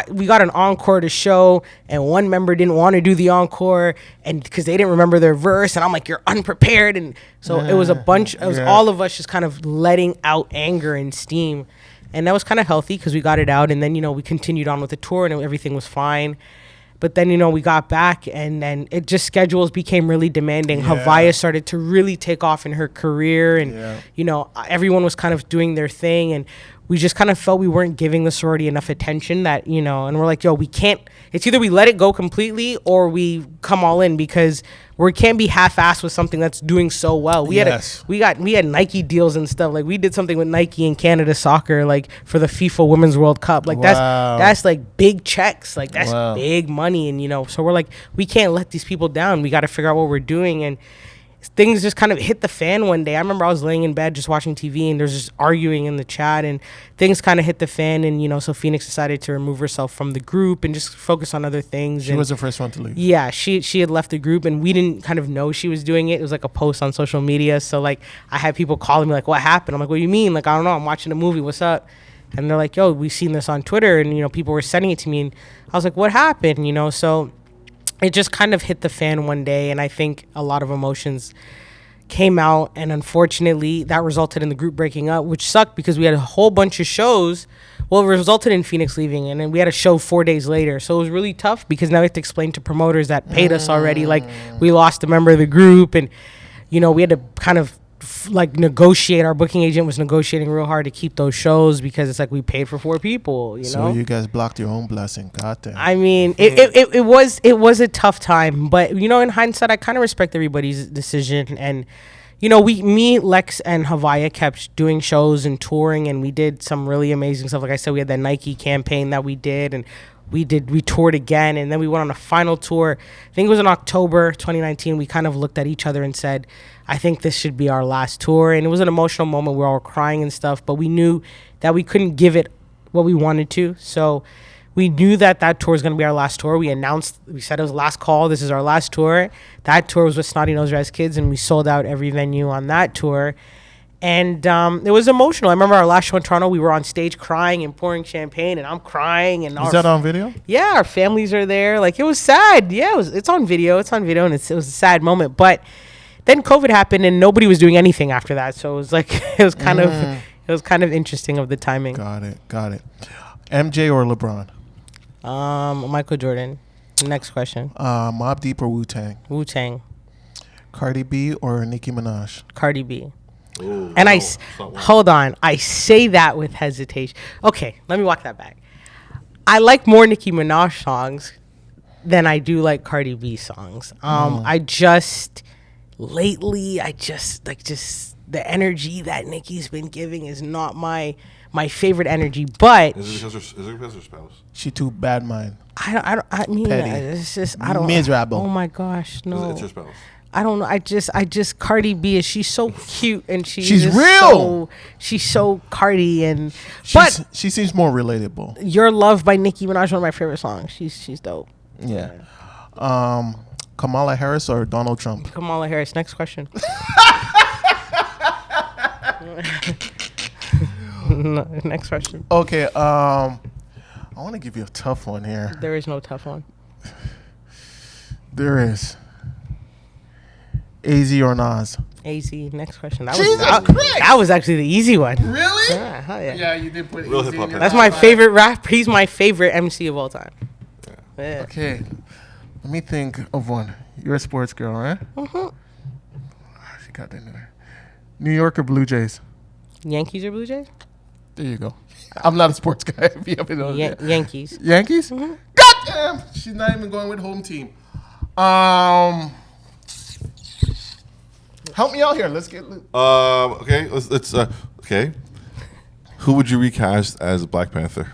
We got an encore to show, and one member didn't want to do the encore, and because they didn't remember their verse, and I'm like, you're unprepared. And so it was all of us just kind of letting out anger and steam, and that was kind of healthy because we got it out. And then, you know, we continued on with the tour, and everything was fine. But then, you know, we got back, and then it just, schedules became really demanding. Havaya started to really take off in her career, and you know, everyone was kind of doing their thing, and we just kind of felt we weren't giving the sorority enough attention, that, you know, and we're like, yo, we can't, it's either we let it go completely or we come all in, because we can't be half-assed with something that's doing so well. We had Nike deals and stuff. Like, we did something with Nike in Canada Soccer, like for the FIFA Women's World Cup. Like, that's like big checks. Like, that's big money. And, you know, so we're like, we can't let these people down. We got to figure out what we're doing. And things just kind of hit the fan one day. I remember I was laying in bed just watching TV, and there's just arguing in the chat, and things kind of hit the fan. And, you know, so Phoenix decided to remove herself from the group and just focus on other things. She was the first one to leave. Yeah, she had left the group, and we didn't kind of know she was doing it. It was like a post on social media. So, like, I had people calling me like, what happened? I'm like, what do you mean? Like, I don't know. I'm watching a movie. What's up? And they're like, yo, we seen this on Twitter. And, you know, people were sending it to me. And I was like, what happened? You know, so it just kind of hit the fan one day. And I think a lot of emotions came out, and unfortunately that resulted in the group breaking up, which sucked because we had a whole bunch of shows. Well, it resulted in Phoenix leaving, and then we had a show 4 days later. So it was really tough because now we have to explain to promoters that paid us already, like, we lost a member of the group. And, you know, we had to kind of negotiate. Our booking agent was negotiating real hard to keep those shows, because it's like, we paid for 4 people, you know. So you guys blocked your own blessing. God damn. I mean, it was a tough time, but, you know, in hindsight, I kind of respect everybody's decision. And, you know, me, Lex, and Havaya kept doing shows and touring, and we did some really amazing stuff. Like I said, we had that Nike campaign that we did, and we toured again, and then we went on a final tour. I think it was in October 2019. We kind of looked at each other and said, I think this should be our last tour. And it was an emotional moment. We were all crying and stuff, but we knew that we couldn't give it what we wanted to. So we knew that tour was going to be our last tour. We said it was last call. This is our last tour. That tour was with Snotty Nose Res Kids, and we sold out every venue on that tour. And it was emotional. I remember our last show in Toronto, we were on stage crying and pouring champagne, and I'm crying. And is that on video? Yeah, our families are there. Like, it was sad. Yeah, it's on video. And it was a sad moment. But then COVID happened, and nobody was doing anything after that. So it was like, it was kind of interesting of the timing. Got it. MJ or LeBron? Michael Jordan. Next question. Mobb Deep or Wu-Tang? Wu-Tang. Cardi B or Nicki Minaj? Cardi B. Ooh, and hold on, I say that with hesitation. Okay, let me walk that back. I like more Nicki Minaj songs than I do like Cardi B songs. Lately, the energy that Nicki's been giving is not my favorite energy. But is it because her spouse? She too bad mind. I mean, petty. It's just, I don't. Miserable. Oh my gosh, no. It's her spouse. I don't know. I just Cardi B she's so cute, and she's real. She's so Cardi, and she seems more relatable. Your Love by Nicki Minaj, one of my favorite songs. She's dope. Yeah. Kamala Harris or Donald Trump? Kamala Harris. Next question. Next question. Okay. I want to give you a tough one here. There is no tough one. There is. AZ or Nas? AZ. Next question. That was actually the easy one. Really? Yeah, hell yeah. Yeah, you did put real AZ hip-hop. That's my favorite rap. He's my favorite MC of all time. Yeah. Okay. Let me think of one. You're a sports girl, right? Mm-hmm. She got that in there. New York or Blue Jays? Yankees or Blue Jays? There you go. I'm not a sports guy. If you haven't known yet. Yankees. Yankees? Mm-hmm. Goddamn! She's not even going with home team. Help me out here. Let's get. Okay. Let's. Okay. Who would you recast as Black Panther?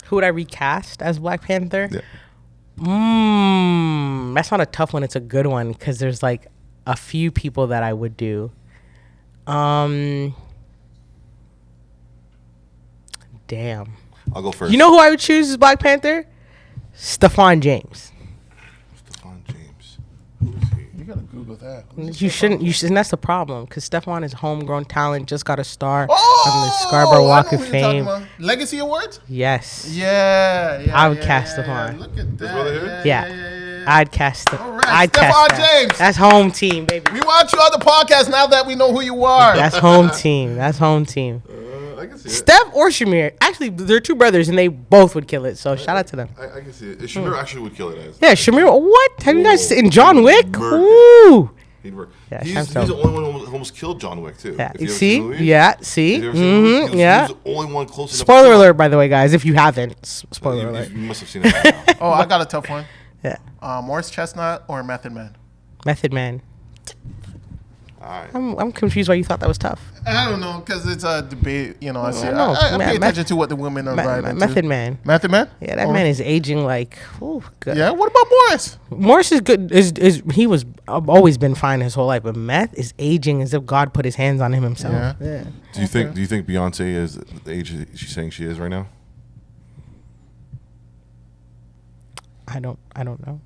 Who would I recast as Black Panther? Yeah. That's not a tough one. It's a good one because there's like a few people that I would do. Damn. I'll go first. You know who I would choose as Black Panther? Stephon James. Stephon James. Who is he? You gotta Google that. You shouldn't. And that's the problem because Stephon is homegrown talent. Just got a star on the Oh, Scarborough Walk I know of who you're talking Fame. about. Legacy Awards? Yes. Yeah. I would cast Stephon. Look at that. brother here? Yeah. I'd cast the. All right, I'd Stephon cast that. James. That's home team, baby. We want you on the podcast now that we know who you are. That's home team. That's home team. I can see it. Steph or Shamir. Actually, they're two brothers, and they both would kill it. So shout out to them. I can see it. Shamir actually would kill it as. Yeah, Shamir. What have you guys Whoa. seen John Wick? Murder. Ooh. He'd work. Yeah, he's Sham's the only one who almost killed John Wick too. Yeah. If You ever see? seen the movie. Yeah. See? If you ever seen the movie, Yeah. He was the only one close enough. Spoiler alert, by the way, guys. If you haven't, spoiler alert. You must have seen it by now. Oh, I got a tough one. Yeah. Morris Chestnut or Method Man? Method Man. All right. I'm confused why you thought that was tough. I don't know, because it's a debate. You know, I see. know. I pay Ma- attention to what the women are driving. Method Man. Method Man? Yeah, that Or- man is aging like. Ooh, good. Yeah, what about Morris? Morris is good. Is he was always been fine his whole life, but Meth is aging as if God put his hands on him himself. Yeah. Do you think Beyonce is the age that she's saying she is right now? I don't know.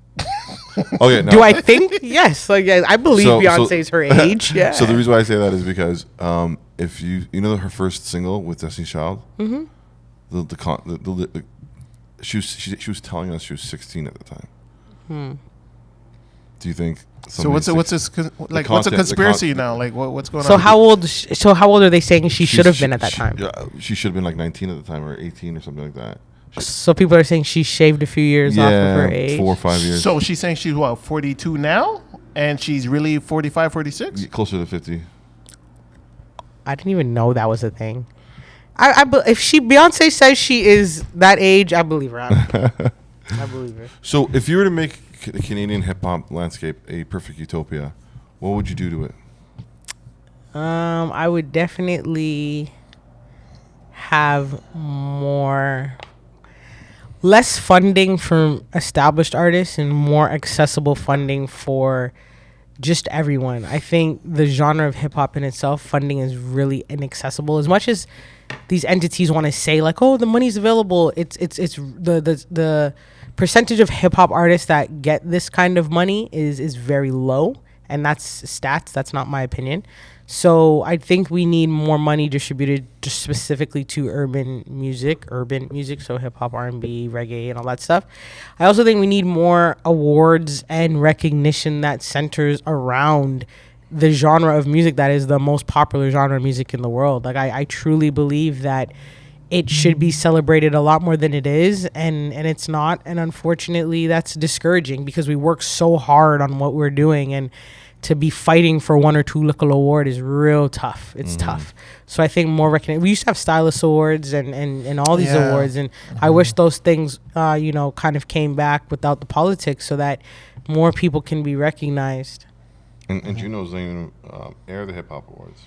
Oh yeah. No. Do I think? Yes. Like, yes, I believe Beyonce's her age. Yeah. So the reason why I say that is because if you know her first single with Destiny's Child, she was telling us she was 16 at the time. Do you think? So what's a conspiracy now? Like what's going on? So how old? So how old are they saying she should have been at that time? She should have been like 19 at the time, or 18 or something like that. So people are saying she shaved a few years off of her age. 4 or 5 years. So she's saying she's what, 42 now, and she's really 45, 46? Closer to 50. I didn't even know that was a thing. If Beyonce says she is that age, I believe her. I believe her. So if you were to make the Canadian hip hop landscape a perfect utopia, what would you do to it? I would definitely have less funding for established artists and more accessible funding for just everyone. I think the genre of hip hop in itself, funding is really inaccessible. As much as these entities want to say like, "Oh, the money's available," it's the percentage of hip hop artists that get this kind of money is very low, and that's stats. That's not my opinion. So I think we need more money distributed just specifically to urban music, so hip hop, R&B, reggae, and all that stuff. I also think we need more awards and recognition that centers around the genre of music that is the most popular genre of music in the world. Like I truly believe that it should be celebrated a lot more than it is, and it's not. And unfortunately, that's discouraging because we work so hard on what we're doing, and to be fighting for one or two local award is real tough. It's tough. So I think more recognition. We used to have stylist awards and all these awards, and I wish those things, kind of came back without the politics so that more people can be recognized. And Juno's going to air the hip hop awards.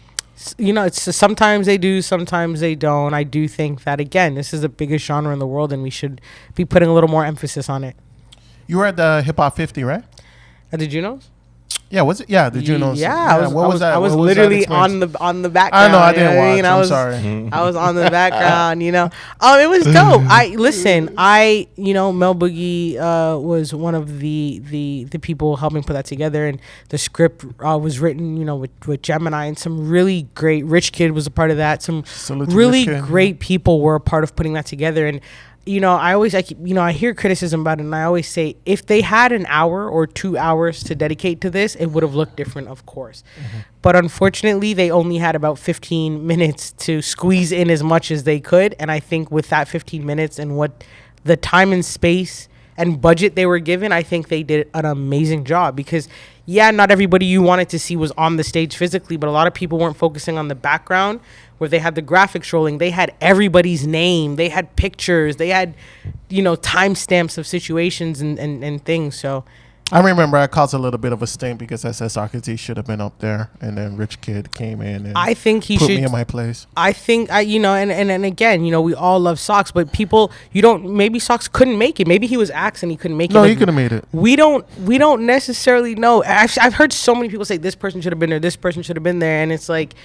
It's sometimes they do, sometimes they don't. I do think that, again, this is the biggest genre in the world, and we should be putting a little more emphasis on it. You were at the Hip Hop 50, right? At the Junos? Yeah, was it? Yeah, the Junos. Yeah, what was that? I was What was that literally experience? on the background. I know, I didn't watch. mean? I'm sorry. I was on the background, It was dope. Mel Boogie was one of the people helping put that together, and the script was written, with Gemini, and some really great. Rich Kid was a part of that. Some Salute to really Rich Kid. great people were a part of putting that together, and I hear criticism about it, and I always say, if they had an hour or 2 hours to dedicate to this, it would have looked different, of course. But unfortunately, they only had about 15 minutes to squeeze in as much as they could. And I think with that 15 minutes and what the time and space and budget they were given, I think they did an amazing job because, yeah, not everybody you wanted to see was on the stage physically, but a lot of people weren't focusing on the background where they had the graphics rolling. They had everybody's name. They had pictures. They had, timestamps of situations and things. So I remember I caused a little bit of a stink because I said Socrates should have been up there, and then Rich Kid came in and I think he put should me in my place. I think and again, we all love Socks, but people maybe Socks couldn't make it. Maybe he was axed and he couldn't make it. No, he could have made it. We don't necessarily know. I've heard so many people say this person should have been there, this person should have been there, and it's like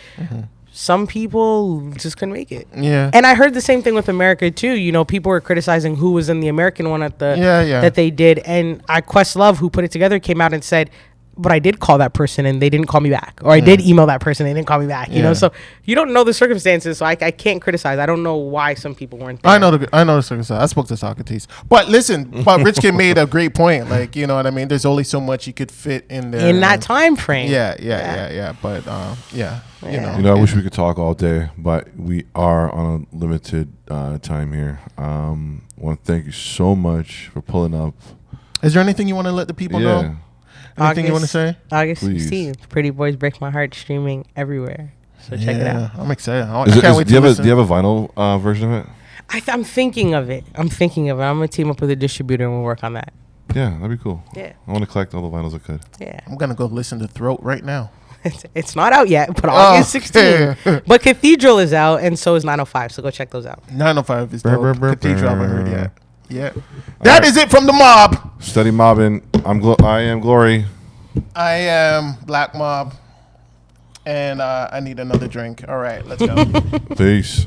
some people just couldn't make it. Yeah. And I heard the same thing with America too. People were criticizing who was in the American one at the that they did, and Questlove, who put it together, came out and said, but I did call that person and they didn't call me back, or I did email that person, they didn't call me back. So you don't know the circumstances, so I can't criticize. I don't know why some people weren't there. I know the circumstances. I spoke to Socrates, but listen, Rich Kid made a great point. Like, you know what I mean? There's only so much you could fit in there in that time frame. Yeah. But I wish we could talk all day, but we are on a limited time here. I want to thank you so much for pulling up. Is there anything you want to let the people know? Anything you want to say? August Please. 16th, Pretty Boys Break My Heart, streaming everywhere. So check it out. I'm excited. I Do can't wait to listen. you have a vinyl version of it? I'm thinking of it. I'm going to team up with a distributor and we'll work on that. Yeah, that'd be cool. Yeah. I want to collect all the vinyls I could. Yeah. I'm going to go listen to Throat right now. It's not out yet, but August 16th. But Cathedral is out, and so is 905, so go check those out. 905 is the Cathedral. I haven't heard yet. Yeah. That is it from the mob. Steady Mobbin. I am Glory. I am Black Mob. And I need another drink. All right, let's go. Peace.